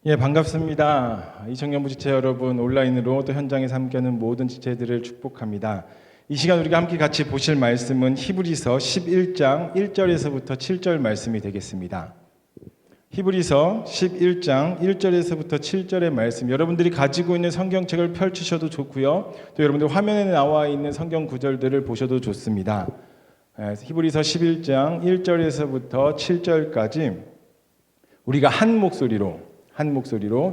예, 반갑습니다. 이청년부 지체 여러분, 온라인으로 또 현장에서 함께하는 모든 지체들을 축복합니다. 이 시간 우리가 함께 같이 보실 말씀은 히브리서 11장 1절에서부터 7절 말씀이 되겠습니다. 히브리서 11장 1절에서부터 7절의 말씀, 여러분들이 가지고 있는 성경책을 펼치셔도 좋고요. 또 여러분들 화면에 나와 있는 성경 구절들을 보셔도 좋습니다. 히브리서 11장 1절에서부터 7절까지 우리가 한 목소리로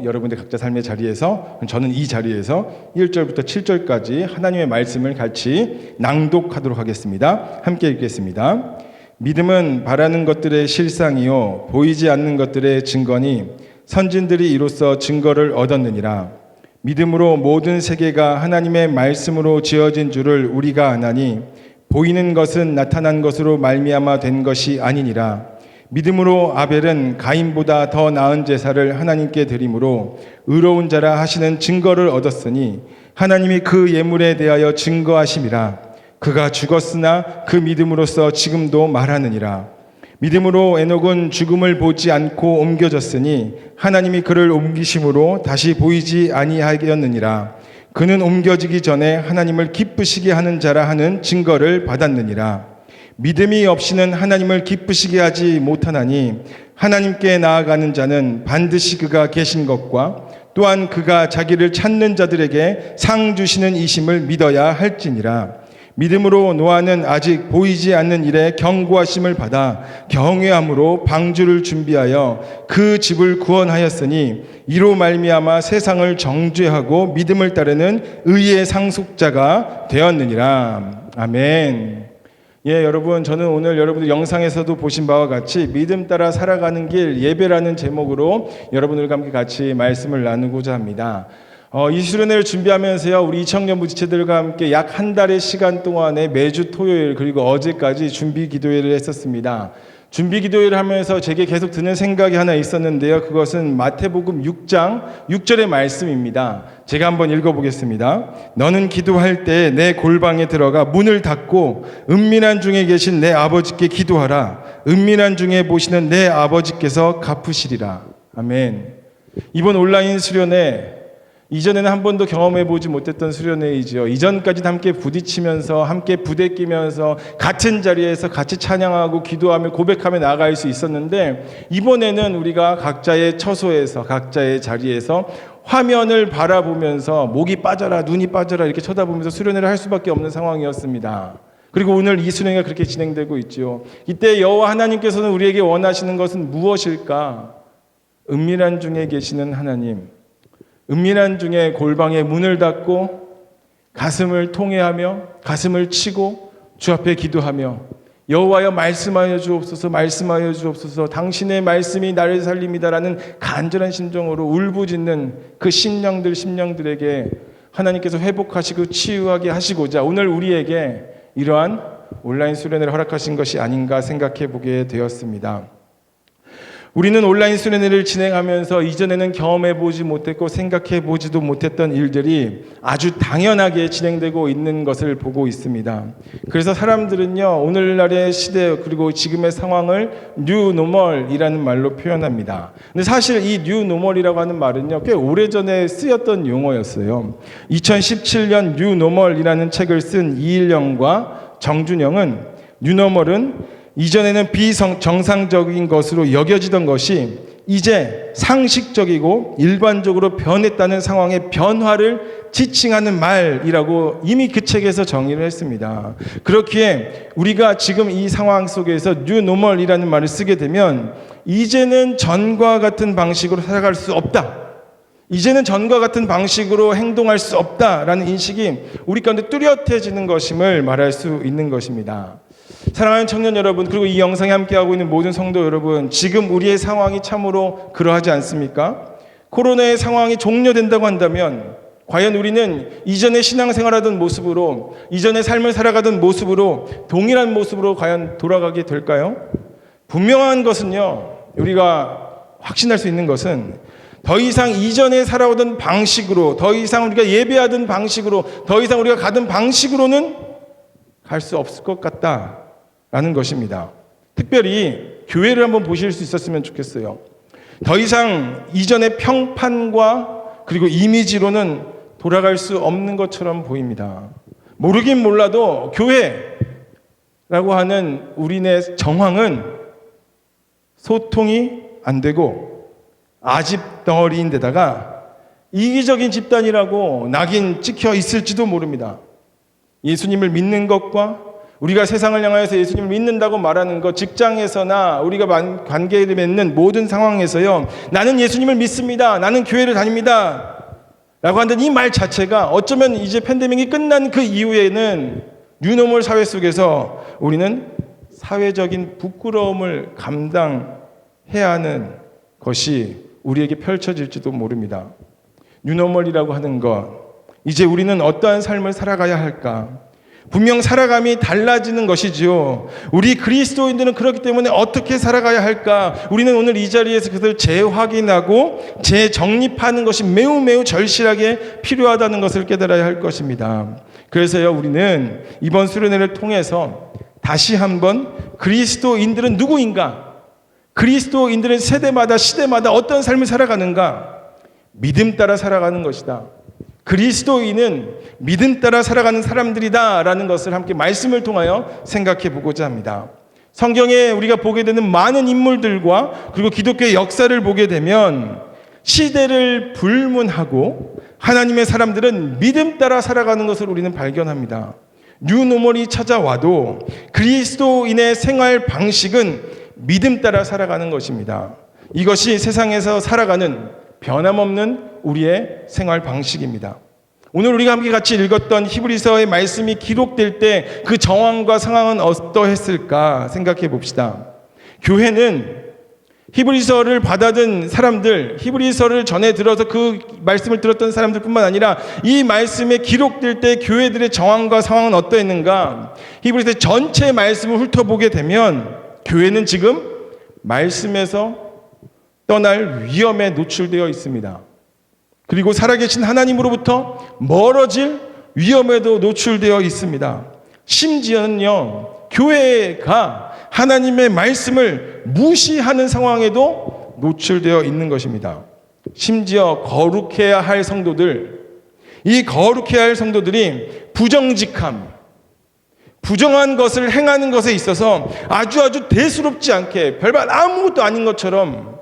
여러분들 각자 삶의 자리에서, 저는 이 자리에서 1절부터 7절까지 하나님의 말씀을 같이 낭독하도록 하겠습니다. 함께 읽겠습니다. 믿음은 바라는 것들의 실상이요 보이지 않는 것들의 증거니 선진들이 이로써 증거를 얻었느니라. 믿음으로 모든 세계가 하나님의 말씀으로 지어진 줄을 우리가 아나니 보이는 것은 나타난 것으로 말미암아 된 것이 아니니라. 믿음으로 아벨은 가인보다 더 나은 제사를 하나님께 드림으로 의로운 자라 하시는 증거를 얻었으니 하나님이 그 예물에 대하여 증거하심이라. 그가 죽었으나 그 믿음으로써 지금도 말하느니라. 믿음으로 에녹은 죽음을 보지 않고 옮겨졌으니 하나님이 그를 옮기심으로 다시 보이지 아니하였느니라. 그는 옮겨지기 전에 하나님을 기쁘시게 하는 자라 하는 증거를 받았느니라. 믿음이 없이는 하나님을 기쁘시게 하지 못하나니 하나님께 나아가는 자는 반드시 그가 계신 것과 또한 그가 자기를 찾는 자들에게 상 주시는 이심을 믿어야 할지니라. 믿음으로 노아는 아직 보이지 않는 일에 경고하심을 받아 경외함으로 방주를 준비하여 그 집을 구원하였으니 이로 말미암아 세상을 정죄하고 믿음을 따르는 의의 상속자가 되었느니라. 아멘. 예, 여러분, 저는 오늘 여러분들 영상에서도 보신 바와 같이 믿음 따라 살아가는 길 예배라는 제목으로 여러분들과 함께 같이 말씀을 나누고자 합니다. 이 수련회를 준비하면서요, 우리 이청년부 지체들과 함께 약 한 달의 시간 동안에 매주 토요일 그리고 어제까지 준비 기도회를 했었습니다. 준비 기도회를 하면서 제게 계속 드는 생각이 하나 있었는데요. 그것은 마태복음 6장 6절의 말씀입니다. 제가 한번 읽어보겠습니다. 너는 기도할 때 내 골방에 들어가 문을 닫고 은밀한 중에 계신 내 아버지께 기도하라. 은밀한 중에 보시는 내 아버지께서 갚으시리라. 아멘. 이번 온라인 수련회, 이전에는 한 번도 경험해보지 못했던 수련회이죠. 이전까지는 함께 부딪히면서 함께 부대끼면서 같은 자리에서 같이 찬양하고 기도하며 고백하며 나아갈 수 있었는데, 이번에는 우리가 각자의 처소에서 각자의 자리에서 화면을 바라보면서 목이 빠져라 눈이 빠져라 이렇게 쳐다보면서 수련회를 할 수밖에 없는 상황이었습니다. 그리고 오늘 이 수련회가 그렇게 진행되고 있죠. 이때 여호와 하나님께서는 우리에게 원하시는 것은 무엇일까? 은밀한 중에 계시는 하나님, 은밀한 중에 골방에 문을 닫고 가슴을 통회하며 가슴을 치고 주 앞에 기도하며 여호와여 말씀하여 주옵소서, 말씀하여 주옵소서, 당신의 말씀이 나를 살립니다라는 간절한 심정으로 울부짖는 그 심령들에게 하나님께서 회복하시고 치유하게 하시고자 오늘 우리에게 이러한 온라인 수련회를 허락하신 것이 아닌가 생각해 보게 되었습니다. 우리는 온라인 수련회를 진행하면서 이전에는 경험해보지 못했고 생각해보지도 못했던 일들이 아주 당연하게 진행되고 있는 것을 보고 있습니다. 그래서 사람들은요, 오늘날의 시대 그리고 지금의 상황을 뉴노멀이라는 말로 표현합니다. 근데 사실 이 뉴노멀이라고 하는 말은요, 꽤 오래전에 쓰였던 용어였어요. 2017년 뉴노멀이라는 책을 쓴 이일영과 정준영은 뉴노멀은 이전에는 비정상적인 것으로 여겨지던 것이 이제 상식적이고 일반적으로 변했다는 상황의 변화를 지칭하는 말이라고 이미 그 책에서 정의를 했습니다. 그렇기에 우리가 지금 이 상황 속에서 뉴노멀이라는 말을 쓰게 되면 이제는 전과 같은 방식으로 살아갈 수 없다. 이제는 전과 같은 방식으로 행동할 수 없다라는 인식이 우리 가운데 뚜렷해지는 것임을 말할 수 있는 것입니다. 사랑하는 청년 여러분, 그리고 이 영상에 함께하고 있는 모든 성도 여러분, 지금 우리의 상황이 참으로 그러하지 않습니까? 코로나의 상황이 종료된다고 한다면 과연 우리는 이전에 신앙생활하던 모습으로, 이전에 삶을 살아가던 모습으로, 동일한 모습으로 과연 돌아가게 될까요? 분명한 것은요, 우리가 확신할 수 있는 것은 더 이상 이전에 살아오던 방식으로, 더 이상 우리가 예배하던 방식으로, 더 이상 우리가 가던 방식으로는 갈 수 없을 것 같다라는 것입니다. 특별히 교회를 한번 보실 수 있었으면 좋겠어요. 더 이상 이전의 평판과 그리고 이미지로는 돌아갈 수 없는 것처럼 보입니다. 모르긴 몰라도 교회라고 하는 우리네 정황은 소통이 안 되고 아집 덩어리인 데다가 이기적인 집단이라고 낙인 찍혀 있을지도 모릅니다. 예수님을 믿는 것과 우리가 세상을 향하여서 예수님을 믿는다고 말하는 것, 직장에서나 우리가 관계를 맺는 모든 상황에서요, 나는 예수님을 믿습니다, 나는 교회를 다닙니다 라고 하는 이 말 자체가 어쩌면 이제 팬데믹이 끝난 그 이후에는 뉴노멀 사회 속에서 우리는 사회적인 부끄러움을 감당해야 하는 것이 우리에게 펼쳐질지도 모릅니다. 뉴노멀이라고 하는 것, 이제 우리는 어떠한 삶을 살아가야 할까? 분명 살아감이 달라지는 것이지요. 우리 그리스도인들은 그렇기 때문에 어떻게 살아가야 할까? 우리는 오늘 이 자리에서 그것을 재확인하고 재정립하는 것이 매우 절실하게 필요하다는 것을 깨달아야 할 것입니다. 그래서요, 우리는 이번 수련회를 통해서 다시 한번 그리스도인들은 누구인가? 그리스도인들은 세대마다 시대마다 어떤 삶을 살아가는가? 믿음 따라 살아가는 것이다. 그리스도인은 믿음 따라 살아가는 사람들이다 라는 것을 함께 말씀을 통하여 생각해 보고자 합니다. 성경에 우리가 보게 되는 많은 인물들과 그리고 기독교의 역사를 보게 되면 시대를 불문하고 하나님의 사람들은 믿음 따라 살아가는 것을 우리는 발견합니다. 뉴노멀이 찾아와도 그리스도인의 생활 방식은 믿음 따라 살아가는 것입니다. 이것이 세상에서 살아가는 변함없는 우리의 생활 방식입니다. 오늘 우리가 함께 같이 읽었던 히브리서의 말씀이 기록될 때 그 정황과 상황은 어떠했을까 생각해 봅시다. 교회는 히브리서를 받아든 사람들, 히브리서를 전해 들어서 그 말씀을 들었던 사람들뿐만 아니라 이 말씀에 기록될 때 교회들의 정황과 상황은 어떠했는가? 히브리서 전체 말씀을 훑어보게 되면 교회는 지금 말씀에서 떠날 위험에 노출되어 있습니다. 그리고 살아계신 하나님으로부터 멀어질 위험에도 노출되어 있습니다. 심지어는요, 교회가 하나님의 말씀을 무시하는 상황에도 노출되어 있는 것입니다. 심지어 거룩해야 할 성도들, 이 거룩해야 할 성도들이 부정직함, 부정한 것을 행하는 것에 있어서 아주 대수롭지 않게 별반 아무것도 아닌 것처럼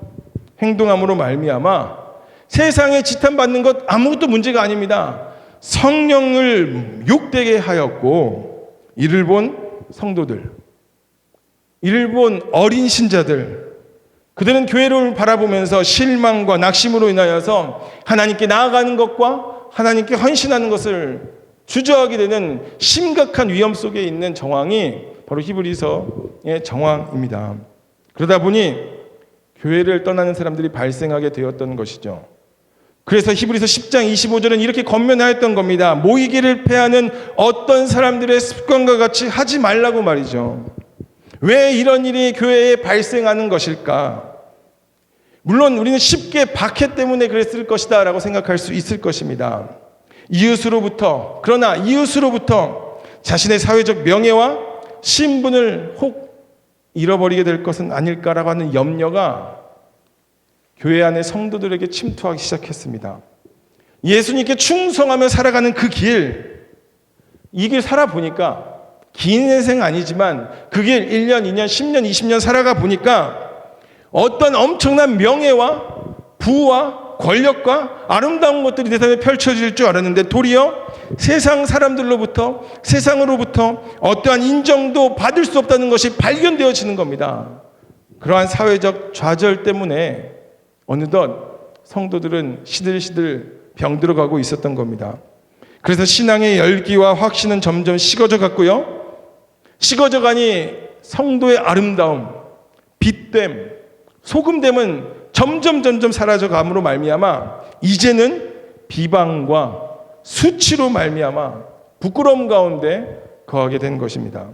행동함으로 말미암아 세상에 지탄받는 것 아무것도 문제가 아닙니다. 성령을 욕되게 하였고 이를 본 성도들, 이를 본 어린 신자들, 그들은 교회를 바라보면서 실망과 낙심으로 인하여서 하나님께 나아가는 것과 하나님께 헌신하는 것을 주저하게 되는 심각한 위험 속에 있는 정황이 바로 히브리서의 정황입니다. 그러다 보니 교회를 떠나는 사람들이 발생하게 되었던 것이죠. 그래서 히브리서 10장 25절은 이렇게 권면하였던 겁니다. 모이기를 패하는 어떤 사람들의 습관과 같이 하지 말라고 말이죠. 왜 이런 일이 교회에 발생하는 것일까? 물론 우리는 쉽게 박해 때문에 그랬을 것이다 라고 생각할 수 있을 것입니다. 그러나 이웃으로부터 자신의 사회적 명예와 신분을 혹 잃어버리게 될 것은 아닐까라고 하는 염려가 교회 안의 성도들에게 침투하기 시작했습니다. 예수님께 충성하며 살아가는 그 길, 이 길 살아보니까 긴 인생 아니지만 그 길 1년, 2년, 10년, 20년 살아가 보니까 어떤 엄청난 명예와 부와 권력과 아름다운 것들이 내 삶에 펼쳐질 줄 알았는데 도리어 세상 사람들로부터, 세상으로부터 어떠한 인정도 받을 수 없다는 것이 발견되어지는 겁니다. 그러한 사회적 좌절 때문에 어느덧 성도들은 시들시들 병들어가고 있었던 겁니다. 그래서 신앙의 열기와 확신은 점점 식어져 갔고요. 식어져 가니 성도의 아름다움, 빛됨, 소금됨은 점점 사라져 감으로 말미암아 이제는 비방과 수치로 말미암아 부끄러움 가운데 거하게 된 것입니다.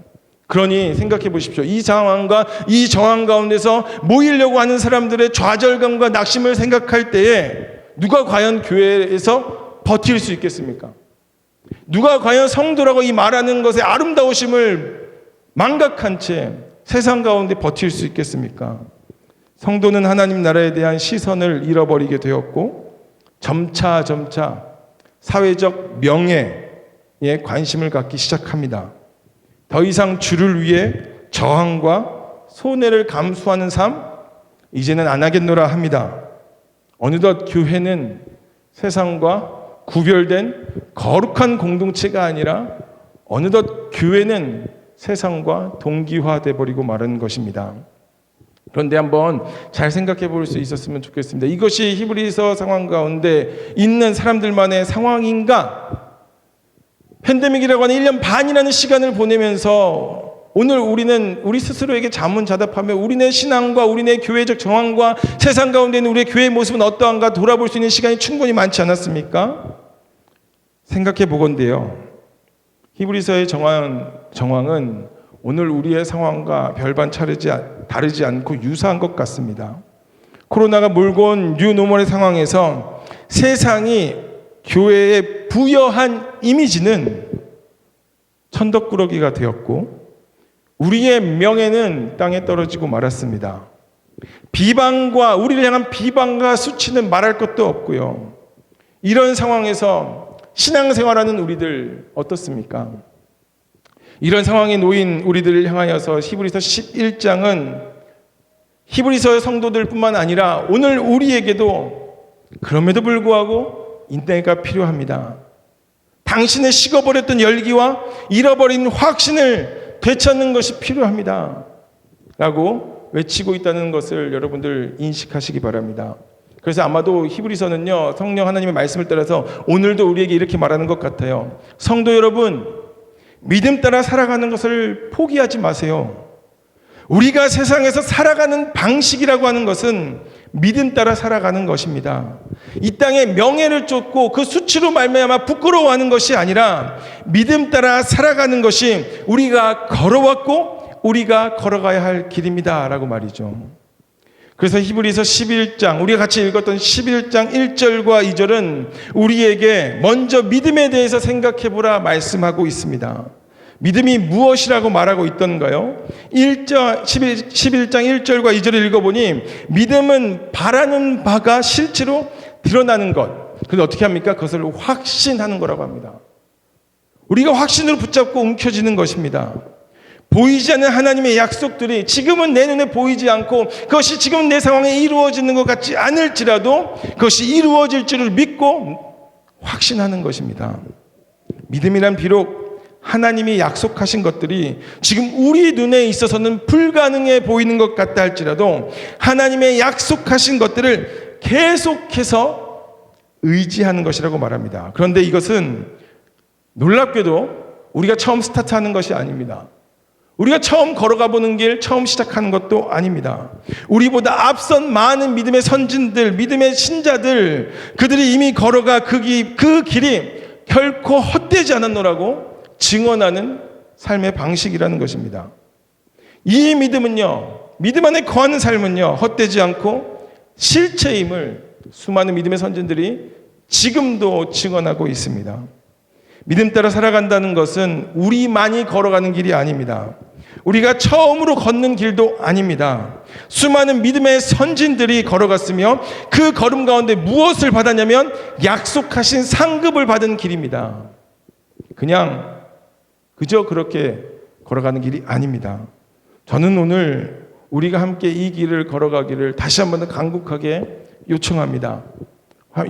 그러니 생각해 보십시오. 이 상황과 이 정황 가운데서 모이려고 하는 사람들의 좌절감과 낙심을 생각할 때에 누가 과연 교회에서 버틸 수 있겠습니까? 누가 과연 성도라고 이 말하는 것의 아름다우심을 망각한 채 세상 가운데 버틸 수 있겠습니까? 성도는 하나님 나라에 대한 시선을 잃어버리게 되었고 점차 사회적 명예에 관심을 갖기 시작합니다. 더 이상 주를 위해 저항과 손해를 감수하는 삶 이제는 안 하겠노라 합니다. 어느덧 교회는 세상과 구별된 거룩한 공동체가 아니라 어느덧 교회는 세상과 동기화돼 버리고 마른 것입니다. 그런데 한번 잘 생각해 볼 수 있었으면 좋겠습니다. 이것이 히브리서 상황 가운데 있는 사람들만의 상황인가? 팬데믹이라고 하는 1년 반이라는 시간을 보내면서 오늘 우리는 우리 스스로에게 자문자답하며 우리네 신앙과 우리네 교회적 정황과 세상 가운데 있는 우리의 교회의 모습은 어떠한가 돌아볼 수 있는 시간이 충분히 많지 않았습니까? 생각해 보건대요. 히브리서의 정황은 오늘 우리의 상황과 별반 다르지 않고 유사한 것 같습니다. 코로나가 몰고 온 뉴노멀의 상황에서 세상이 교회에 부여한 이미지는 천덕꾸러기가 되었고 우리의 명예는 땅에 떨어지고 말았습니다. 우리를 향한 비방과 수치는 말할 것도 없고요. 이런 상황에서 신앙생활하는 우리들 어떻습니까? 이런 상황에 놓인 우리들을 향하여서 히브리서 11장은 히브리서의 성도들뿐만 아니라 오늘 우리에게도 그럼에도 불구하고 인내가 필요합니다. 당신의 식어버렸던 열기와 잃어버린 확신을 되찾는 것이 필요합니다. 라고 외치고 있다는 것을 여러분들 인식하시기 바랍니다. 그래서 아마도 히브리서는요, 성령 하나님의 말씀을 따라서 오늘도 우리에게 이렇게 말하는 것 같아요. 성도 여러분, 믿음 따라 살아가는 것을 포기하지 마세요. 우리가 세상에서 살아가는 방식이라고 하는 것은 믿음 따라 살아가는 것입니다. 이 땅의 명예를 쫓고 그 수치로 말미암아 부끄러워하는 것이 아니라 믿음 따라 살아가는 것이 우리가 걸어왔고 우리가 걸어가야 할 길입니다. 라고 말이죠. 그래서 히브리서 11장, 우리가 같이 읽었던 11장 1절과 2절은 우리에게 먼저 믿음에 대해서 생각해보라 말씀하고 있습니다. 믿음이 무엇이라고 말하고 있던가요? 11장 1절과 2절을 읽어보니 믿음은 바라는 바가 실제로 드러나는 것. 그런데 어떻게 합니까? 그것을 확신하는 거라고 합니다. 우리가 확신으로 붙잡고 움켜쥐는 것입니다. 보이지 않는 하나님의 약속들이 지금은 내 눈에 보이지 않고 그것이 지금 내 상황에 이루어지는 것 같지 않을지라도 그것이 이루어질 줄을 믿고 확신하는 것입니다. 믿음이란 비록 하나님이 약속하신 것들이 지금 우리 눈에 있어서는 불가능해 보이는 것 같다 할지라도 하나님의 약속하신 것들을 계속해서 의지하는 것이라고 말합니다. 그런데 이것은 놀랍게도 우리가 처음 스타트하는 것이 아닙니다. 우리가 처음 걸어가 보는 길, 처음 시작하는 것도 아닙니다. 우리보다 앞선 많은 믿음의 선진들, 믿음의 신자들, 그들이 이미 걸어가 그 길이 결코 헛되지 않았노라고 증언하는 삶의 방식이라는 것입니다. 이 믿음은요, 믿음 안에 거하는 삶은요, 헛되지 않고 실체임을 수많은 믿음의 선진들이 지금도 증언하고 있습니다. 믿음 따라 살아간다는 것은 우리만이 걸어가는 길이 아닙니다. 우리가 처음으로 걷는 길도 아닙니다. 수많은 믿음의 선진들이 걸어갔으며 그 걸음 가운데 무엇을 받았냐면 약속하신 상급을 받은 길입니다. 그저 그렇게 걸어가는 길이 아닙니다. 저는 오늘 우리가 함께 이 길을 걸어가기를 다시 한번 더 간곡하게 요청합니다.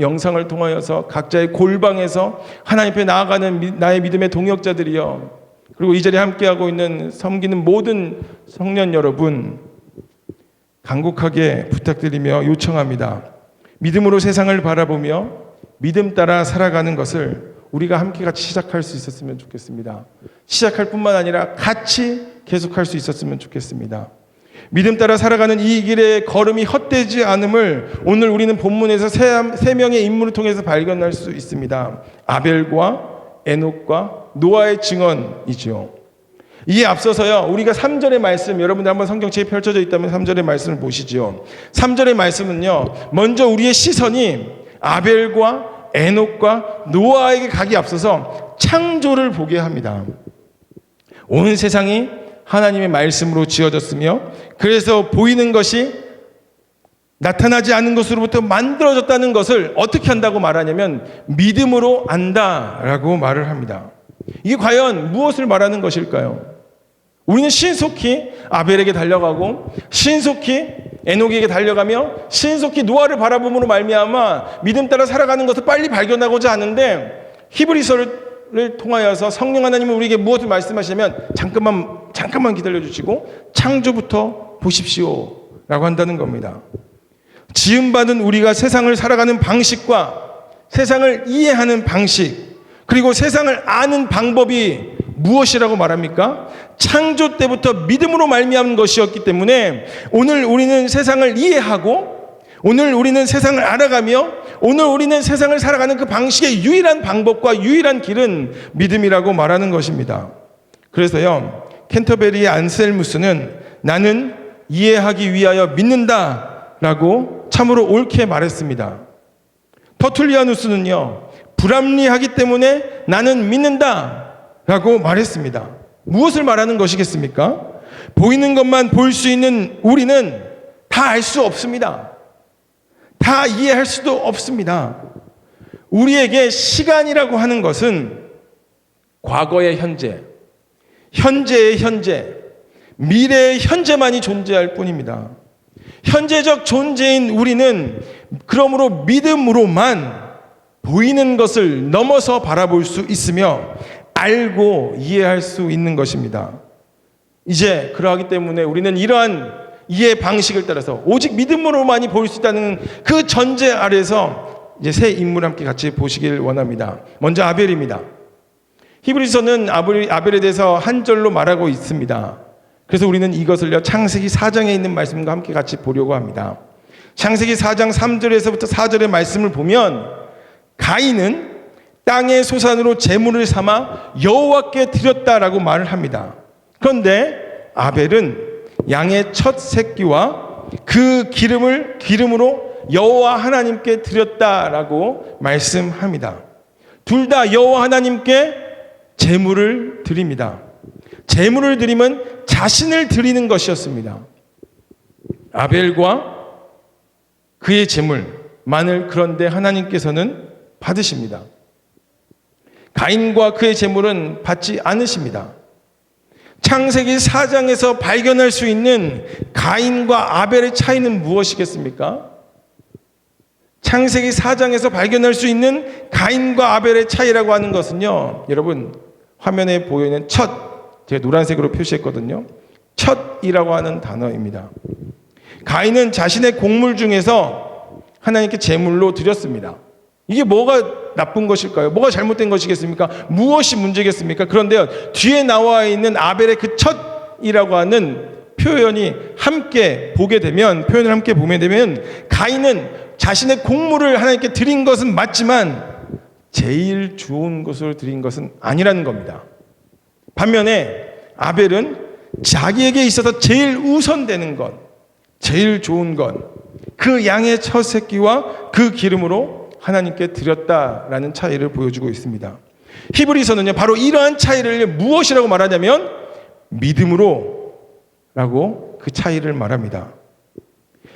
영상을 통하여서 각자의 골방에서 하나님 앞에 나아가는 나의 믿음의 동역자들이여, 그리고 이 자리에 함께하고 있는 섬기는 모든 성년 여러분, 간곡하게 부탁드리며 요청합니다. 믿음으로 세상을 바라보며 믿음 따라 살아가는 것을 우리가 함께 같이 시작할 수 있었으면 좋겠습니다. 시작할 뿐만 아니라 같이 계속할 수 있었으면 좋겠습니다. 믿음 따라 살아가는 이 길의 걸음이 헛되지 않음을 오늘 우리는 본문에서 세 명의 인물을 통해서 발견할 수 있습니다. 아벨과 에녹과 노아의 증언이죠. 이에 앞서서요, 우리가 3절의 말씀, 여러분들 한번 성경책에 펼쳐져 있다면 3절의 말씀을 보시죠. 3절의 말씀은요, 먼저 우리의 시선이 아벨과 에녹과 노아에게 가기 앞서서 창조를 보게 합니다. 온 세상이 하나님의 말씀으로 지어졌으며 그래서 보이는 것이 나타나지 않은 것으로부터 만들어졌다는 것을 어떻게 한다고 말하냐면 믿음으로 안다라고 말을 합니다. 이게 과연 무엇을 말하는 것일까요? 우리는 신속히 아벨에게 달려가고 신속히 에녹에게 달려가며 신속히 노아를 바라봄으로 말미암아 믿음 따라 살아가는 것을 빨리 발견하고자 하는데, 히브리서를 통하여서 성령 하나님은 우리에게 무엇을 말씀하시냐면 잠깐만 기다려주시고 창조부터 보십시오 라고 한다는 겁니다. 지음받은 우리가 세상을 살아가는 방식과 세상을 이해하는 방식, 그리고 세상을 아는 방법이 무엇이라고 말합니까? 창조 때부터 믿음으로 말미암은 것이었기 때문에 오늘 우리는 세상을 이해하고 오늘 우리는 세상을 알아가며 오늘 우리는 세상을 살아가는 그 방식의 유일한 방법과 유일한 길은 믿음이라고 말하는 것입니다. 그래서요, 캔터베리의 안셀무스는 나는 이해하기 위하여 믿는다 라고 참으로 옳게 말했습니다. 터툴리아누스는요, 불합리하기 때문에 나는 믿는다 라고 말했습니다. 무엇을 말하는 것이겠습니까? 보이는 것만 볼 수 있는 우리는 다 알 수 없습니다. 다 이해할 수도 없습니다. 우리에게 시간이라고 하는 것은 과거의 현재, 현재의 현재, 미래의 현재만이 존재할 뿐입니다. 현재적 존재인 우리는 그러므로 믿음으로만 보이는 것을 넘어서 바라볼 수 있으며 알고 이해할 수 있는 것입니다. 이제 그러하기 때문에 우리는 이러한 이해 방식을 따라서 오직 믿음으로만이 볼 수 있다는 그 전제 아래서 이제 세 인물 함께 같이 보시길 원합니다. 먼저 아벨입니다. 히브리서는 아벨에 대해서 한 절로 말하고 있습니다. 그래서 우리는 이것을요, 창세기 4장에 있는 말씀과 함께 같이 보려고 합니다. 창세기 4장 3절에서부터 4절의 말씀을 보면 가인은 땅의 소산으로 제물을 삼아 여호와께 드렸다라고 말을 합니다. 그런데 아벨은 양의 첫 새끼와 그 기름으로 여호와 하나님께 드렸다라고 말씀합니다. 둘 다 여호와 하나님께 제물을 드립니다. 제물을 드리면 자신을 드리는 것이었습니다. 아벨과 그의 제물만을 그런데 하나님께서는 받으십니다. 가인과 그의 제물은 받지 않으십니다. 창세기 4장에서 발견할 수 있는 가인과 아벨의 차이는 무엇이겠습니까? 창세기 4장에서 발견할 수 있는 가인과 아벨의 차이라고 하는 것은요, 여러분 화면에 보이는 첫, 제가 노란색으로 표시했거든요. 첫이라고 하는 단어입니다. 가인은 자신의 곡물 중에서 하나님께 제물로 드렸습니다. 이게 뭐가 나쁜 것일까요? 뭐가 잘못된 것이겠습니까? 무엇이 문제겠습니까? 그런데요, 뒤에 나와 있는 아벨의 그 첫이라고 하는 표현을 함께 보게 되면 가인은 자신의 곡물을 하나님께 드린 것은 맞지만 제일 좋은 것을 드린 것은 아니라는 겁니다. 반면에 아벨은 자기에게 있어서 제일 우선되는 것, 제일 좋은 것, 그 양의 첫 새끼와 그 기름으로 하나님께 드렸다라는 차이를 보여주고 있습니다. 히브리서는요, 바로 이러한 차이를 무엇이라고 말하냐면 믿음으로 라고 그 차이를 말합니다.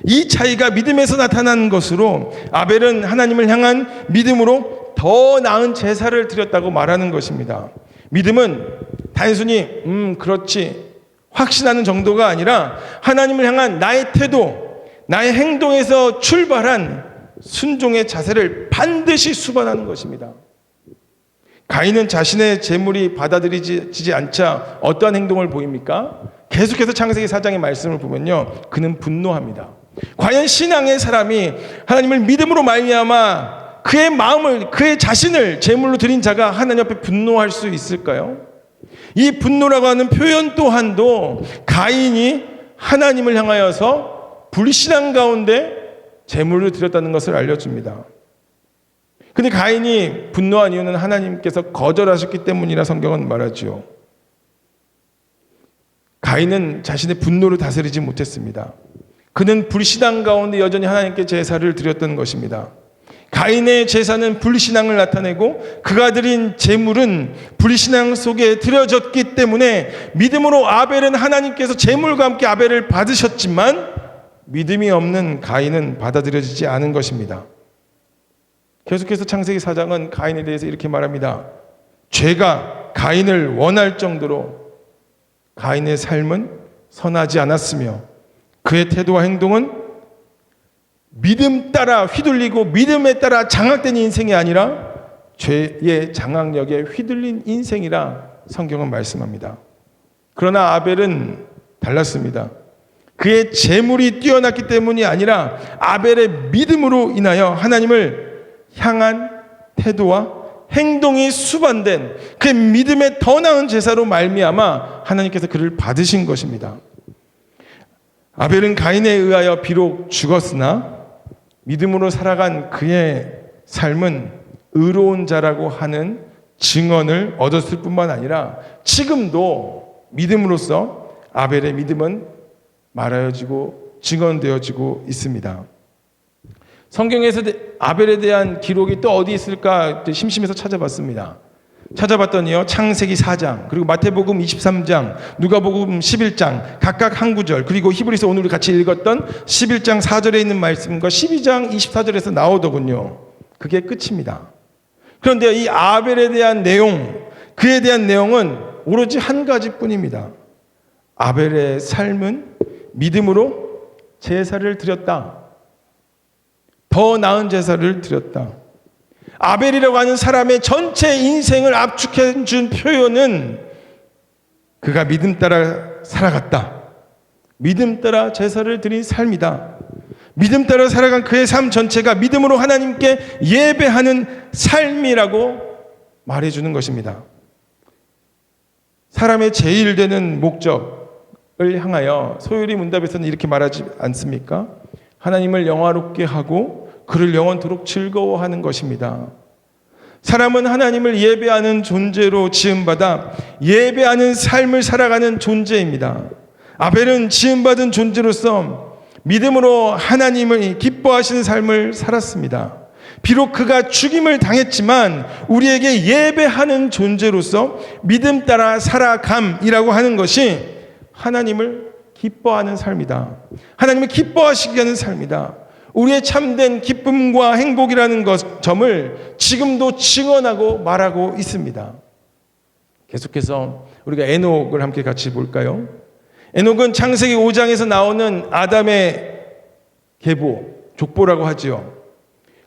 이 차이가 믿음에서 나타난 것으로 아벨은 하나님을 향한 믿음으로 더 나은 제사를 드렸다고 말하는 것입니다. 믿음은 단순히 그렇지 확신하는 정도가 아니라 하나님을 향한 나의 태도, 나의 행동에서 출발한 순종의 자세를 반드시 수반하는 것입니다. 가인은 자신의 재물이 받아들이지 않자 어떠한 행동을 보입니까? 계속해서 창세기 4장의 말씀을 보면요, 그는 분노합니다. 과연 신앙의 사람이 하나님을 믿음으로 말미암아 그의 마음을, 그의 자신을 제물로 드린 자가 하나님 앞에 분노할 수 있을까요? 이 분노라고 하는 표현 또한도 가인이 하나님을 향하여서 불신앙 가운데 제물을 드렸다는 것을 알려줍니다. 근데 가인이 분노한 이유는 하나님께서 거절하셨기 때문이라 성경은 말하지요. 가인은 자신의 분노를 다스리지 못했습니다. 그는 불신앙 가운데 여전히 하나님께 제사를 드렸던 것입니다. 가인의 제사는 불신앙을 나타내고 그가 드린 제물은 불신앙 속에 드려졌기 때문에 믿음으로 아벨은 하나님께서 제물과 함께 아벨을 받으셨지만 믿음이 없는 가인은 받아들여지지 않은 것입니다. 계속해서 창세기 4장은 가인에 대해서 이렇게 말합니다. 죄가 가인을 원할 정도로 가인의 삶은 선하지 않았으며 그의 태도와 행동은 믿음 따라 휘둘리고 믿음에 따라 장악된 인생이 아니라 죄의 장악력에 휘둘린 인생이라 성경은 말씀합니다. 그러나 아벨은 달랐습니다. 그의 재물이 뛰어났기 때문이 아니라 아벨의 믿음으로 인하여 하나님을 향한 태도와 행동이 수반된 그 믿음의 더 나은 제사로 말미암아 하나님께서 그를 받으신 것입니다. 아벨은 가인에 의하여 비록 죽었으나 믿음으로 살아간 그의 삶은 의로운 자라고 하는 증언을 얻었을 뿐만 아니라 지금도 믿음으로써 아벨의 믿음은 말하여지고 증언되어지고 있습니다. 성경에서 아벨에 대한 기록이 또 어디 있을까 심심해서 찾아봤습니다. 찾아봤더니요, 창세기 4장, 그리고 마태복음 23장, 누가복음 11장, 각각 한 구절, 그리고 히브리서 오늘 같이 읽었던 11장 4절에 있는 말씀과 12장 24절에서 나오더군요. 그게 끝입니다. 그런데 이 아벨에 대한 내용, 그에 대한 내용은 오로지 한 가지뿐입니다. 아벨의 삶은 믿음으로 제사를 드렸다. 더 나은 제사를 드렸다. 아벨이라고 하는 사람의 전체 인생을 압축해 준 표현은 그가 믿음 따라 살아갔다. 믿음 따라 제사를 드린 삶이다. 믿음 따라 살아간 그의 삶 전체가 믿음으로 하나님께 예배하는 삶이라고 말해주는 것입니다. 사람의 제일 되는 목적을 향하여 소요리 문답에서는 이렇게 말하지 않습니까? 하나님을 영화롭게 하고 그를 영원토록 즐거워하는 것입니다. 사람은 하나님을 예배하는 존재로 지음받아 예배하는 삶을 살아가는 존재입니다. 아벨은 지음받은 존재로서 믿음으로 하나님을 기뻐하시는 삶을 살았습니다. 비록 그가 죽임을 당했지만 우리에게 예배하는 존재로서 믿음 따라 살아감이라고 하는 것이 하나님을 기뻐하는 삶이다. 하나님을 기뻐하시게 하는 삶이다. 우리의 참된 기쁨과 행복이라는 점을 지금도 증언하고 말하고 있습니다. 계속해서 우리가 에녹을 함께 같이 볼까요? 에녹은 창세기 5장에서 나오는 아담의 계보, 족보라고 하지요.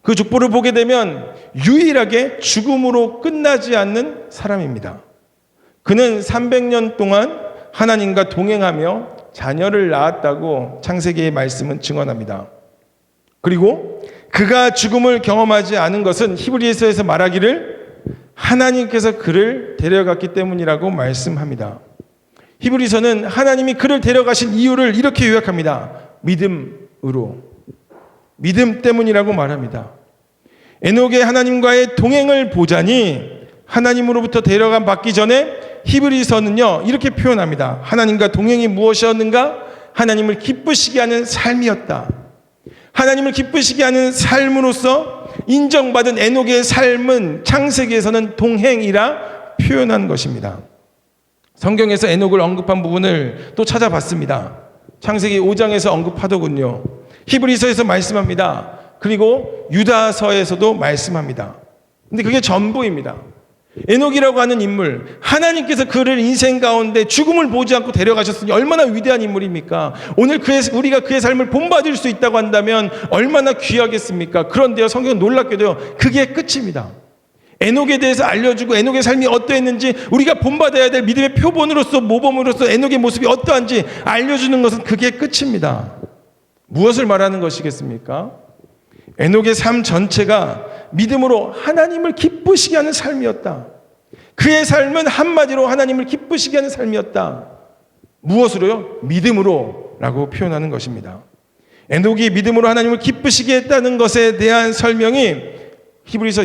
그 족보를 보게 되면 유일하게 죽음으로 끝나지 않는 사람입니다. 그는 300년 동안 하나님과 동행하며 자녀를 낳았다고 창세기의 말씀은 증언합니다. 그리고 그가 죽음을 경험하지 않은 것은 히브리서에서 말하기를 하나님께서 그를 데려갔기 때문이라고 말씀합니다. 히브리서는 하나님이 그를 데려가신 이유를 이렇게 요약합니다. 믿음으로. 믿음 때문이라고 말합니다. 에녹의 하나님과의 동행을 보자니 하나님으로부터 데려감 받기 전에 히브리서는요 이렇게 표현합니다. 하나님과 동행이 무엇이었는가? 하나님을 기쁘시게 하는 삶이었다. 하나님을 기쁘시게 하는 삶으로서 인정받은 에녹의 삶은 창세기에서는 동행이라 표현한 것입니다. 성경에서 에녹을 언급한 부분을 또 찾아봤습니다. 창세기 5장에서 언급하더군요. 히브리서에서 말씀합니다. 그리고 유다서에서도 말씀합니다. 근데 그게 전부입니다. 에녹이라고 하는 인물, 하나님께서 그를 인생 가운데 죽음을 보지 않고 데려가셨으니 얼마나 위대한 인물입니까? 오늘 우리가 그의 삶을 본받을 수 있다고 한다면 얼마나 귀하겠습니까? 그런데요, 성경은 놀랍게도요, 그게 끝입니다. 에녹에 대해서 알려주고 에녹의 삶이 어떠했는지 우리가 본받아야 될 믿음의 표본으로서 모범으로서 에녹의 모습이 어떠한지 알려주는 것은 그게 끝입니다. 무엇을 말하는 것이겠습니까? 에녹의 삶 전체가 믿음으로 하나님을 기쁘시게 하는 삶이었다. 그의 삶은 한마디로 하나님을 기쁘시게 하는 삶이었다. 무엇으로요? 믿음으로 라고 표현하는 것입니다. 에녹이 믿음으로 하나님을 기쁘시게 했다는 것에 대한 설명이 히브리서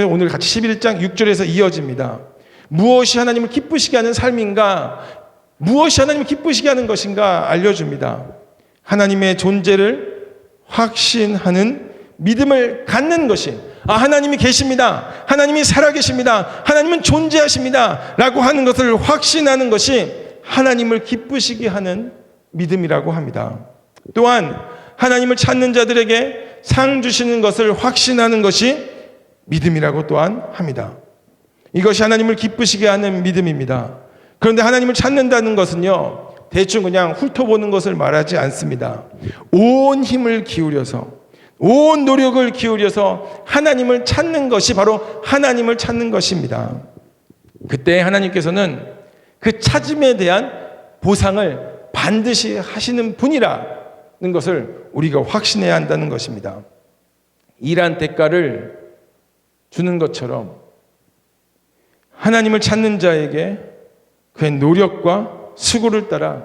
오늘 같이 11장 6절에서 이어집니다. 무엇이 하나님을 기쁘시게 하는 삶인가? 무엇이 하나님을 기쁘시게 하는 것인가 알려줍니다. 하나님의 존재를 확신하는 믿음을 갖는 것이 하나님이 계십니다. 하나님이 살아계십니다. 하나님은 존재하십니다. 라고 하는 것을 확신하는 것이 하나님을 기쁘시게 하는 믿음이라고 합니다. 또한 하나님을 찾는 자들에게 상 주시는 것을 확신하는 것이 믿음이라고 또한 합니다. 이것이 하나님을 기쁘시게 하는 믿음입니다. 그런데 하나님을 찾는다는 것은요, 대충 그냥 훑어보는 것을 말하지 않습니다. 온 힘을 기울여서, 온 노력을 기울여서 하나님을 찾는 것이 바로 하나님을 찾는 것입니다. 그때 하나님께서는 그 찾음에 대한 보상을 반드시 하시는 분이라는 것을 우리가 확신해야 한다는 것입니다. 일한 대가를 주는 것처럼 하나님을 찾는 자에게 그의 노력과 수고를 따라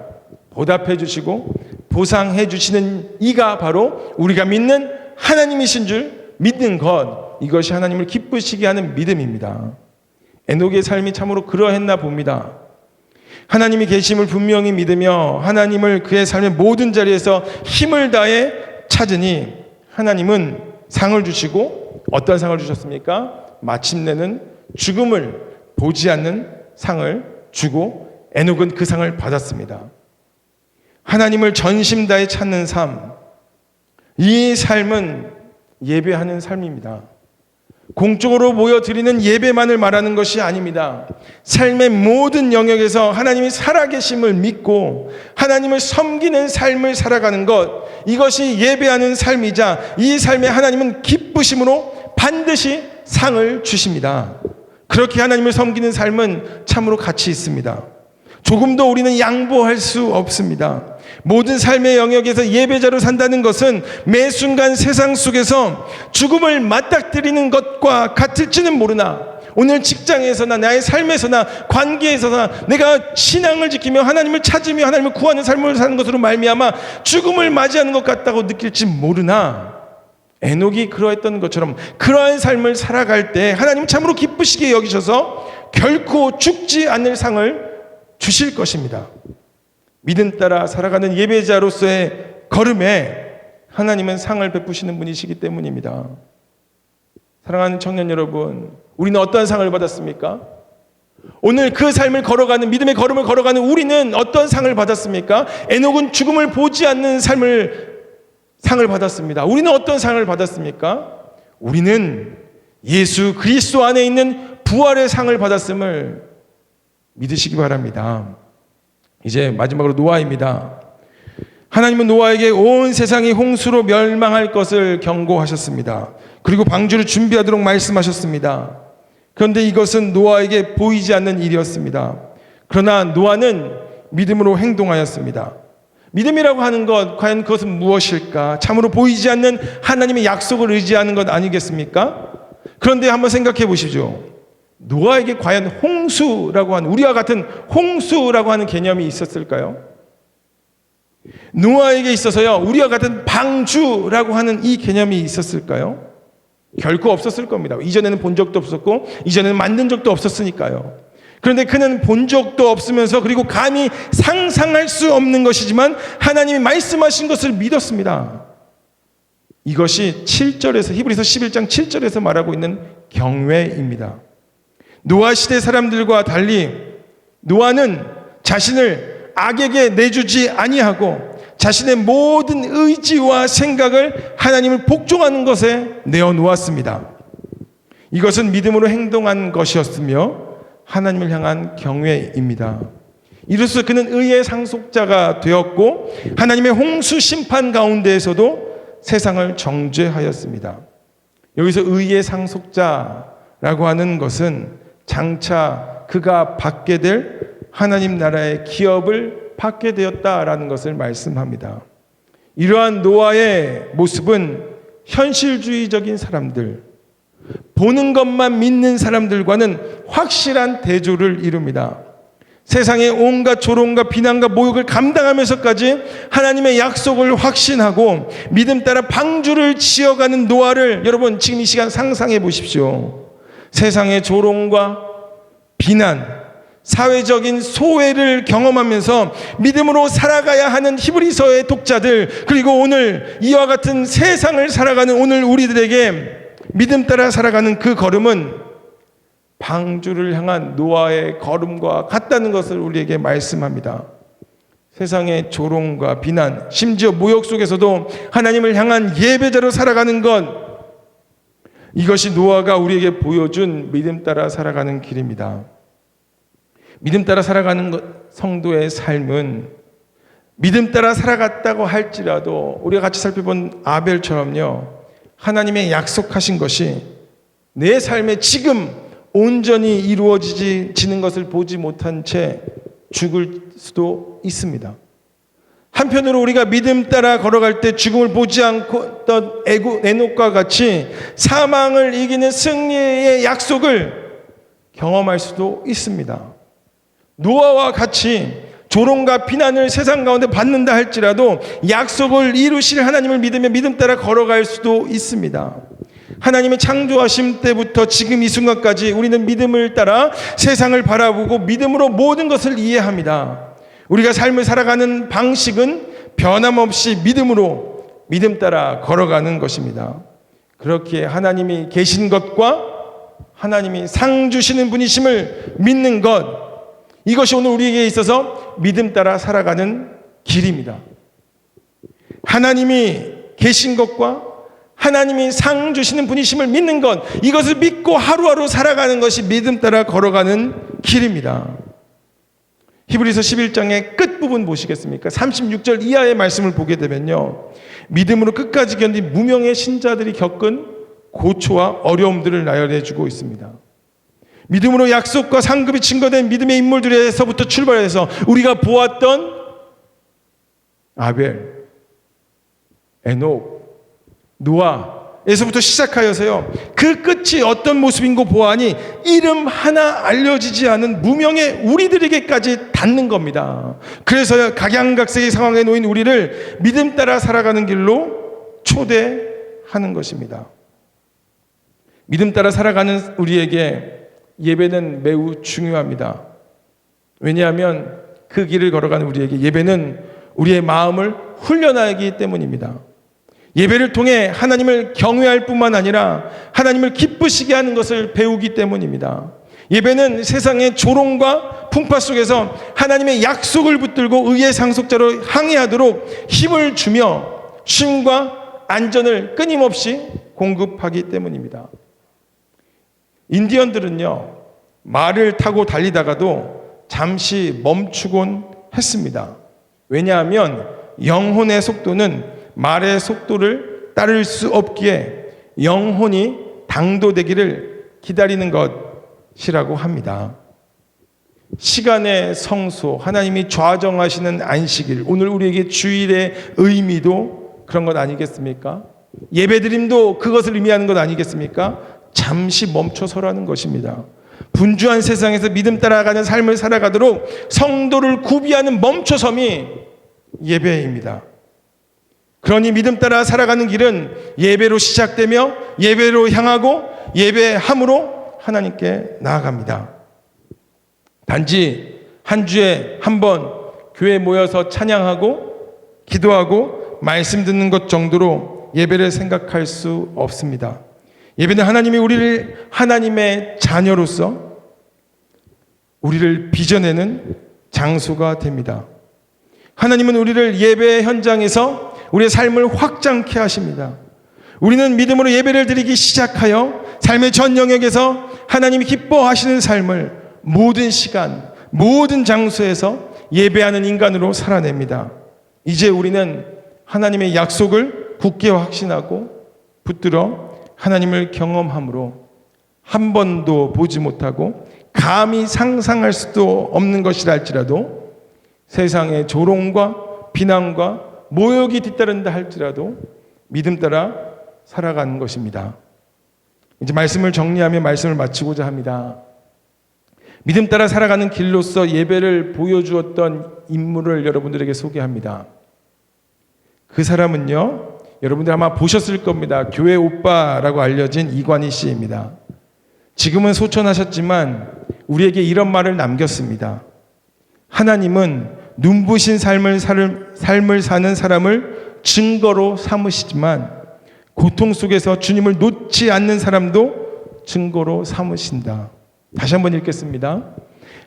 보답해 주시고 보상해 주시는 이가 바로 우리가 믿는 하나님이신 줄 믿는 것, 이것이 하나님을 기쁘시게 하는 믿음입니다. 에녹의 삶이 참으로 그러했나 봅니다. 하나님이 계심을 분명히 믿으며 하나님을 그의 삶의 모든 자리에서 힘을 다해 찾으니 하나님은 상을 주시고 어떤 상을 주셨습니까? 마침내는 죽음을 보지 않는 상을 주고 에녹은 그 상을 받았습니다. 하나님을 전심 다해 찾는 삶, 이 삶은 예배하는 삶입니다. 공적으로 모여드리는 예배만을 말하는 것이 아닙니다. 삶의 모든 영역에서 하나님이 살아계심을 믿고 하나님을 섬기는 삶을 살아가는 것, 이것이 예배하는 삶이자 이 삶에 하나님은 기쁘심으로 반드시 상을 주십니다. 그렇게 하나님을 섬기는 삶은 참으로 가치 있습니다. 조금도 우리는 양보할 수 없습니다. 모든 삶의 영역에서 예배자로 산다는 것은 매 순간 세상 속에서 죽음을 맞닥뜨리는 것과 같을지는 모르나 오늘 직장에서나 나의 삶에서나 관계에서나 내가 신앙을 지키며 하나님을 찾으며 하나님을 구하는 삶을 사는 것으로 말미암아 죽음을 맞이하는 것 같다고 느낄지 모르나 에녹이 그러했던 것처럼 그러한 삶을 살아갈 때 하나님 참으로 기쁘시게 여기셔서 결코 죽지 않을 상을 주실 것입니다. 믿음 따라 살아가는 예배자로서의 걸음에 하나님은 상을 베푸시는 분이시기 때문입니다. 사랑하는 청년 여러분, 우리는 어떤 상을 받았습니까? 오늘 그 삶을 걸어가는, 믿음의 걸음을 걸어가는 우리는 어떤 상을 받았습니까? 에녹은 죽음을 보지 않는 상을 받았습니다. 우리는 어떤 상을 받았습니까? 우리는 예수 그리스도 안에 있는 부활의 상을 받았음을 믿으시기 바랍니다. 이제 마지막으로 노아입니다. 하나님은 노아에게 온 세상이 홍수로 멸망할 것을 경고하셨습니다. 그리고 방주를 준비하도록 말씀하셨습니다. 그런데 이것은 노아에게 보이지 않는 일이었습니다. 그러나 노아는 믿음으로 행동하였습니다. 믿음이라고 하는 것, 과연 그것은 무엇일까? 참으로 보이지 않는 하나님의 약속을 의지하는 것 아니겠습니까? 그런데 한번 생각해 보시죠. 노아에게 과연 홍수라고 하는, 우리와 같은 홍수라고 하는 개념이 있었을까요? 노아에게 있어서요, 우리와 같은 방주라고 하는 이 개념이 있었을까요? 결코 없었을 겁니다. 이전에는 본 적도 없었고 이전에는 만든 적도 없었으니까요. 그런데 그는 본 적도 없으면서 그리고 감히 상상할 수 없는 것이지만 하나님이 말씀하신 것을 믿었습니다. 이것이 7절에서, 히브리서 11장 7절에서 말하고 있는 경외입니다. 노아 시대 사람들과 달리 노아는 자신을 악에게 내주지 아니하고 자신의 모든 의지와 생각을 하나님을 복종하는 것에 내어놓았습니다. 이것은 믿음으로 행동한 것이었으며 하나님을 향한 경외입니다. 이로써 그는 의의 상속자가 되었고 하나님의 홍수 심판 가운데에서도 세상을 정죄하였습니다. 여기서 의의 상속자라고 하는 것은 장차 그가 받게 될 하나님 나라의 기업을 받게 되었다라는 것을 말씀합니다. 이러한 노아의 모습은 현실주의적인 사람들, 보는 것만 믿는 사람들과는 확실한 대조를 이룹니다. 세상의 온갖 조롱과 비난과 모욕을 감당하면서까지 하나님의 약속을 확신하고 믿음 따라 방주를 지어가는 노아를 여러분 지금 이 시간 상상해 보십시오. 세상의 조롱과 비난, 사회적인 소외를 경험하면서 믿음으로 살아가야 하는 히브리서의 독자들, 그리고 오늘 이와 같은 세상을 살아가는 오늘 우리들에게 믿음 따라 살아가는 그 걸음은 방주를 향한 노아의 걸음과 같다는 것을 우리에게 말씀합니다. 세상의 조롱과 비난, 심지어 모욕 속에서도 하나님을 향한 예배자로 살아가는 것, 이것이 노아가 우리에게 보여준 믿음 따라 살아가는 길입니다. 믿음 따라 살아가는 성도의 삶은 믿음 따라 살아갔다고 할지라도 우리가 같이 살펴본 아벨처럼요, 하나님의 약속하신 것이 내 삶에 지금 온전히 이루어지는 것을 보지 못한 채 죽을 수도 있습니다. 한편으로 우리가 믿음 따라 걸어갈 때 죽음을 보지 않았던 에녹과 같이 사망을 이기는 승리의 약속을 경험할 수도 있습니다. 노아와 같이 조롱과 비난을 세상 가운데 받는다 할지라도 약속을 이루실 하나님을 믿으며 믿음 따라 걸어갈 수도 있습니다. 하나님의 창조하심 때부터 지금 이 순간까지 우리는 믿음을 따라 세상을 바라보고 믿음으로 모든 것을 이해합니다. 우리가 삶을 살아가는 방식은 변함없이 믿음으로 믿음 따라 걸어가는 것입니다. 그렇게 하나님이 계신 것과 하나님이 상 주시는 분이심을 믿는 것, 이것이 오늘 우리에게 있어서 믿음 따라 살아가는 길입니다. 하나님이 계신 것과 하나님이 상 주시는 분이심을 믿는 것, 이것을 믿고 하루하루 살아가는 것이 믿음 따라 걸어가는 길입니다. 히브리서 11장의 끝부분 보시겠습니까? 36절 이하의 말씀을 보게 되면요, 믿음으로 끝까지 견딘 무명의 신자들이 겪은 고초와 어려움들을 나열해 주고 있습니다. 믿음으로 약속과 상급이 증거된 믿음의 인물들에서부터 출발해서 우리가 보았던 아벨, 에녹, 노아에서부터 시작하여서요, 그 끝이 어떤 모습인고 보아하니 이름 하나 알려지지 않은 무명의 우리들에게까지 닿는 겁니다. 그래서 각양각색의 상황에 놓인 우리를 믿음 따라 살아가는 길로 초대하는 것입니다. 믿음 따라 살아가는 우리에게 예배는 매우 중요합니다. 왜냐하면 그 길을 걸어가는 우리에게 예배는 우리의 마음을 훈련하기 때문입니다. 예배를 통해 하나님을 경외할 뿐만 아니라 하나님을 기쁘시게 하는 것을 배우기 때문입니다. 예배는 세상의 조롱과 풍파 속에서 하나님의 약속을 붙들고 의의 상속자로 항해하도록 힘을 주며 쉼과 안전을 끊임없이 공급하기 때문입니다. 인디언들은요, 말을 타고 달리다가도 잠시 멈추곤 했습니다. 왜냐하면 영혼의 속도는 말의 속도를 따를 수 없기에 영혼이 당도되기를 기다리는 것이라고 합니다. 시간의 성소, 하나님이 좌정하시는 안식일, 오늘 우리에게 주일의 의미도 그런 것 아니겠습니까? 예배드림도 그것을 의미하는 것 아니겠습니까? 잠시 멈춰서라는 것입니다. 분주한 세상에서 믿음 따라가는 삶을 살아가도록 성도를 구비하는 멈춰섬이 예배입니다. 그러니 믿음 따라 살아가는 길은 예배로 시작되며 예배로 향하고 예배함으로 하나님께 나아갑니다. 단지 한 주에 한 번 교회에 모여서 찬양하고 기도하고 말씀 듣는 것 정도로 예배를 생각할 수 없습니다. 예배는 하나님이 우리를 하나님의 자녀로서 우리를 빚어내는 장소가 됩니다. 하나님은 우리를 예배 현장에서 우리의 삶을 확장케 하십니다. 우리는 믿음으로 예배를 드리기 시작하여 삶의 전 영역에서 하나님이 기뻐하시는 삶을 모든 시간, 모든 장소에서 예배하는 인간으로 살아냅니다. 이제 우리는 하나님의 약속을 굳게 확신하고 붙들어 하나님을 경험함으로 한 번도 보지 못하고 감히 상상할 수도 없는 것이라 할지라도 세상의 조롱과 비난과 모욕이 뒤따른다 할지라도 믿음 따라 살아가는 것입니다. 이제 말씀을 정리하며 말씀을 마치고자 합니다. 믿음 따라 살아가는 길로서 예배를 보여주었던 인물을 여러분들에게 소개합니다. 그 사람은요, 여러분들 아마 보셨을 겁니다. 교회 오빠라고 알려진 이관희 씨입니다. 지금은 소천하셨지만 우리에게 이런 말을 남겼습니다. 하나님은 눈부신 삶을 사는 사람을 증거로 삼으시지만 고통 속에서 주님을 놓지 않는 사람도 증거로 삼으신다. 다시 한번 읽겠습니다.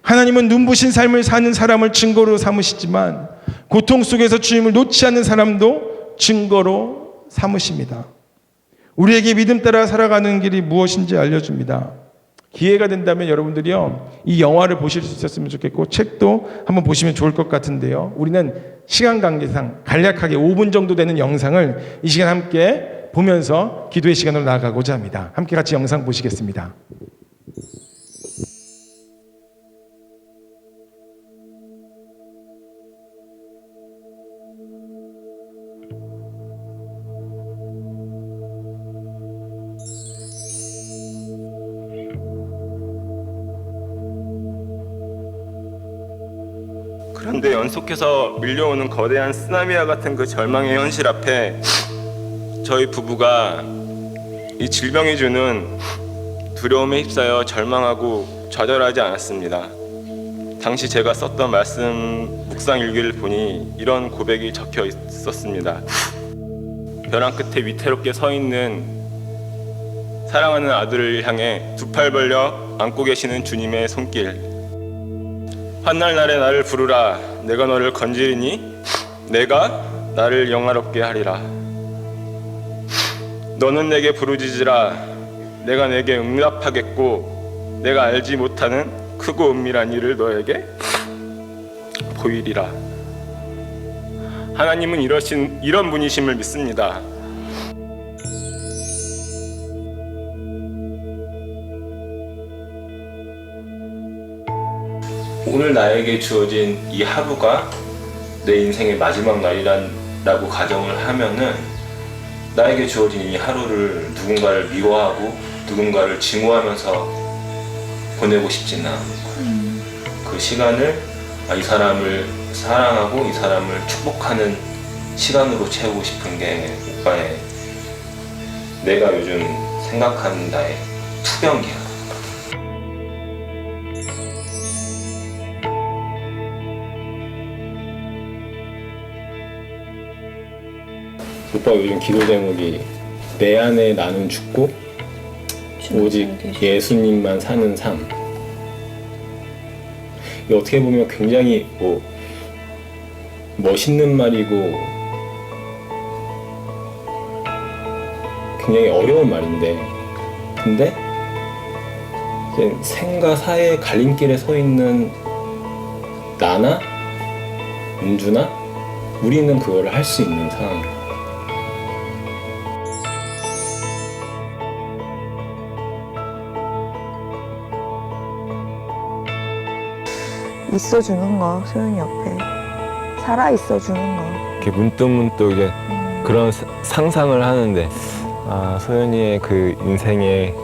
하나님은 눈부신 삶을 사는 사람을 증거로 삼으시지만 고통 속에서 주님을 놓지 않는 사람도 증거로 삼으십니다. 우리에게 믿음 따라 살아가는 길이 무엇인지 알려줍니다. 기회가 된다면 여러분들이요, 이 영화를 보실 수 있었으면 좋겠고 책도 한번 보시면 좋을 것 같은데요. 우리는 시간 관계상 간략하게 5분 정도 되는 영상을 이 시간 함께 보면서 기도의 시간으로 나아가고자 합니다. 함께 같이 영상 보시겠습니다. 그런데 연속해서 밀려오는 거대한 쓰나미와 같은 그 절망의 현실 앞에 저희 부부가 이 질병이 주는 두려움에 휩싸여 절망하고 좌절하지 않았습니다. 당시 제가 썼던 말씀 묵상 일기를 보니 이런 고백이 적혀 있었습니다. 벼랑 끝에 위태롭게 서 있는 사랑하는 아들을 향해 두 팔 벌려 안고 계시는 주님의 손길. 환날 날에 나를 부르라. 내가 너를 건지리니 내가 나를 영화롭게 하리라. 너는 내게 부르짖으라. 내가 내게 응답하겠고 내가 알지 못하는 크고 은밀한 일을 너에게 보이리라. 하나님은 이런 분이심을 믿습니다. 오늘 나에게 주어진 이 하루가 내 인생의 마지막 날이라고 가정을 하면은 나에게 주어진 이 하루를 누군가를 미워하고 누군가를 증오하면서 보내고 싶지는 않고 그 시간을 이 사람을 사랑하고 이 사람을 축복하는 시간으로 채우고 싶은 게 오빠의 내가 요즘 생각하는 나의 투병기야. 오빠 요즘 기도 제목이 내 안에 나는 죽고 오직 예수님만 사는 삶. 이게 어떻게 보면 굉장히 멋있는 말이고 굉장히 어려운 말인데, 근데 이제 생과 사의 갈림길에 서 있는 나나 은주나 우리는 그거를 할 수 있는 상황이야. 있어주는 거, 소연이 옆에 살아 있어주는 거. 이렇게 문득문득 이제 그런 상상을 하는데, 소연이의 그 인생의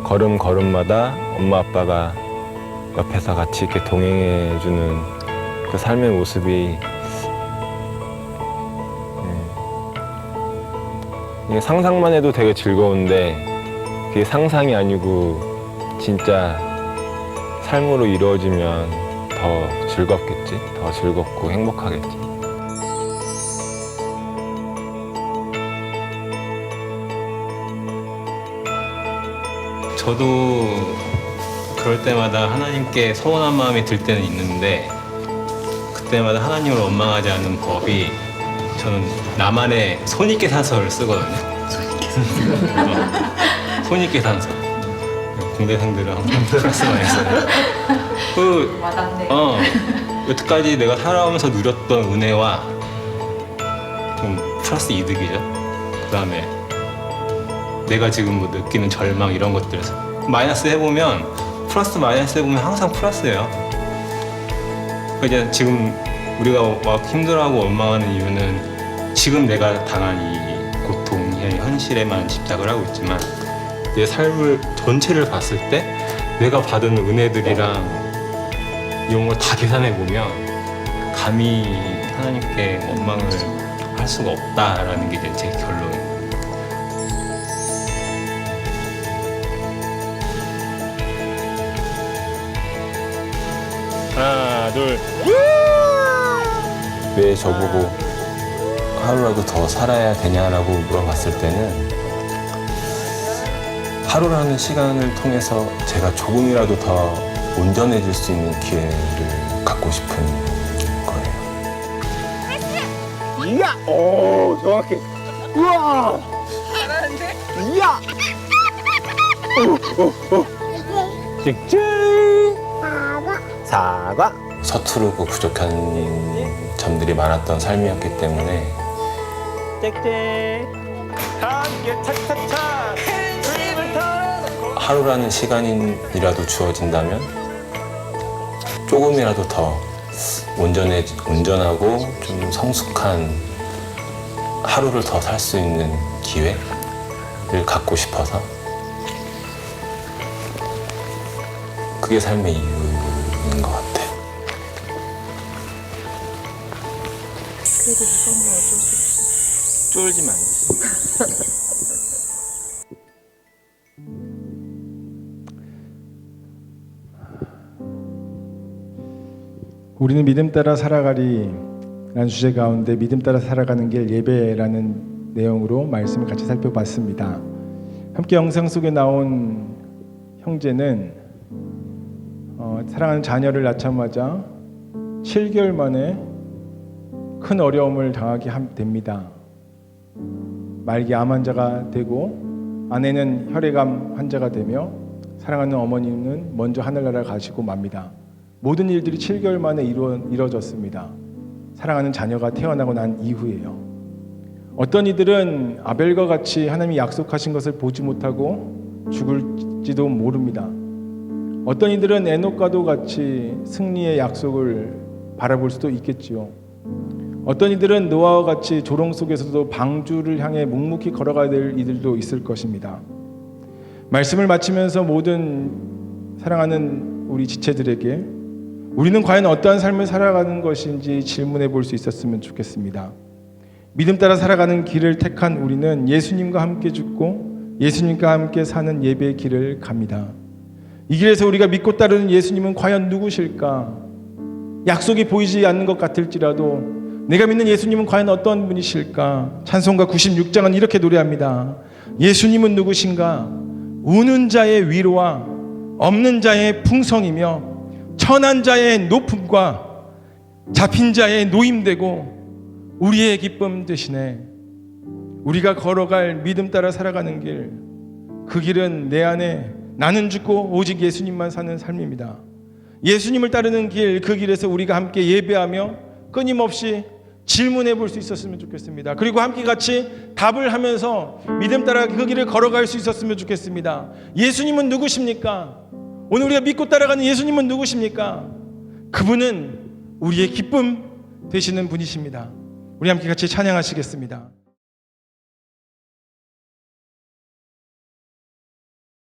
걸음걸음마다 엄마 아빠가 옆에서 같이 이렇게 동행해주는 그 삶의 모습이 이게 상상만 해도 되게 즐거운데 그게 상상이 아니고 진짜 삶으로 이루어지면 더 즐겁겠지? 더 즐겁고 행복하겠지. 저도 그럴 때마다 하나님께 서운한 마음이 들 때는 있는데, 그때마다 하나님을 원망하지 않는 법이, 저는 나만의 손익계산서를 쓰거든요. 손익계산서. 공대생들은 항상 플러스 마이너스. 와닿네. 여태까지 내가 살아오면서 누렸던 은혜와 좀 플러스 이득이죠. 그 다음에 내가 지금 뭐 느끼는 절망 이런 것들에서 마이너스 해보면, 플러스 마이너스 해보면 항상 플러스예요. 그러니까 이제 지금 우리가 막 힘들어하고 원망하는 이유는 지금 내가 당한 이 고통의 현실에만 집착을 하고 있지만, 내 삶을 전체를 봤을 때 내가 받은 은혜들이랑 이런 걸 다 계산해 보면 감히 하나님께 원망을 할 수가 없다라는 게 이제 제 결론이에요. 하나, 둘. 왜 저보고 하루라도 더 살아야 되냐라고 물어봤을 때는, 하루라는 시간을 통해서 제가 조금이라도 더 온전해질 수 있는 기회를 갖고 싶은 거예요. 이야! 오, 정확해. 우와! 잘하는데? 이야! 찍찍! 사과! 서투르고 부족한 점들이 많았던 삶이었기 때문에 짹짹! 함께 착착착! 드림을 타놓고 하루라는 시간이라도 주어진다면 조금이라도 더 온전하고 좀 성숙한 하루를 더 살 수 있는 기회를 갖고 싶어서 그게 삶의 이유인 것 같아요. 그래도 무서운 건 어쩔 수 없어. 쫄지 말지. 우리는 믿음 따라 살아가리 라는 주제 가운데 믿음 따라 살아가는 길 예배라는 내용으로 말씀을 같이 살펴봤습니다. 함께 영상 속에 나온 형제는 사랑하는 자녀를 낳자마자 7개월 만에 큰 어려움을 당하게 됩니다. 말기 암 환자가 되고 아내는 혈액암 환자가 되며 사랑하는 어머니는 먼저 하늘나라 가시고 맙니다. 모든 일들이 7개월 만에 이루어졌습니다. 사랑하는 자녀가 태어나고 난 이후에요. 어떤 이들은 아벨과 같이 하나님이 약속하신 것을 보지 못하고 죽을지도 모릅니다. 어떤 이들은 에녹과도 같이 승리의 약속을 바라볼 수도 있겠지요. 어떤 이들은 노아와 같이 조롱 속에서도 방주를 향해 묵묵히 걸어가야 될 이들도 있을 것입니다. 말씀을 마치면서 모든 사랑하는 우리 지체들에게 우리는 과연 어떠한 삶을 살아가는 것인지 질문해 볼 수 있었으면 좋겠습니다. 믿음 따라 살아가는 길을 택한 우리는 예수님과 함께 죽고 예수님과 함께 사는 예배의 길을 갑니다. 이 길에서 우리가 믿고 따르는 예수님은 과연 누구실까? 약속이 보이지 않는 것 같을지라도 내가 믿는 예수님은 과연 어떤 분이실까? 찬송가 96장은 이렇게 노래합니다. 예수님은 누구신가? 우는 자의 위로와 없는 자의 풍성이며 천한 자의 높음과 잡힌 자의 노임되고 우리의 기쁨 되시네. 우리가 걸어갈 믿음 따라 살아가는 길, 그 길은 내 안에 나는 죽고 오직 예수님만 사는 삶입니다. 예수님을 따르는 길, 그 길에서 우리가 함께 예배하며 끊임없이 질문해 볼 수 있었으면 좋겠습니다. 그리고 함께 같이 답을 하면서 믿음 따라 그 길을 걸어갈 수 있었으면 좋겠습니다. 예수님은 누구십니까? 오늘 우리가 믿고 따라가는 예수님은 누구십니까? 그분은 우리의 기쁨 되시는 분이십니다. 우리 함께 같이 찬양하시겠습니다.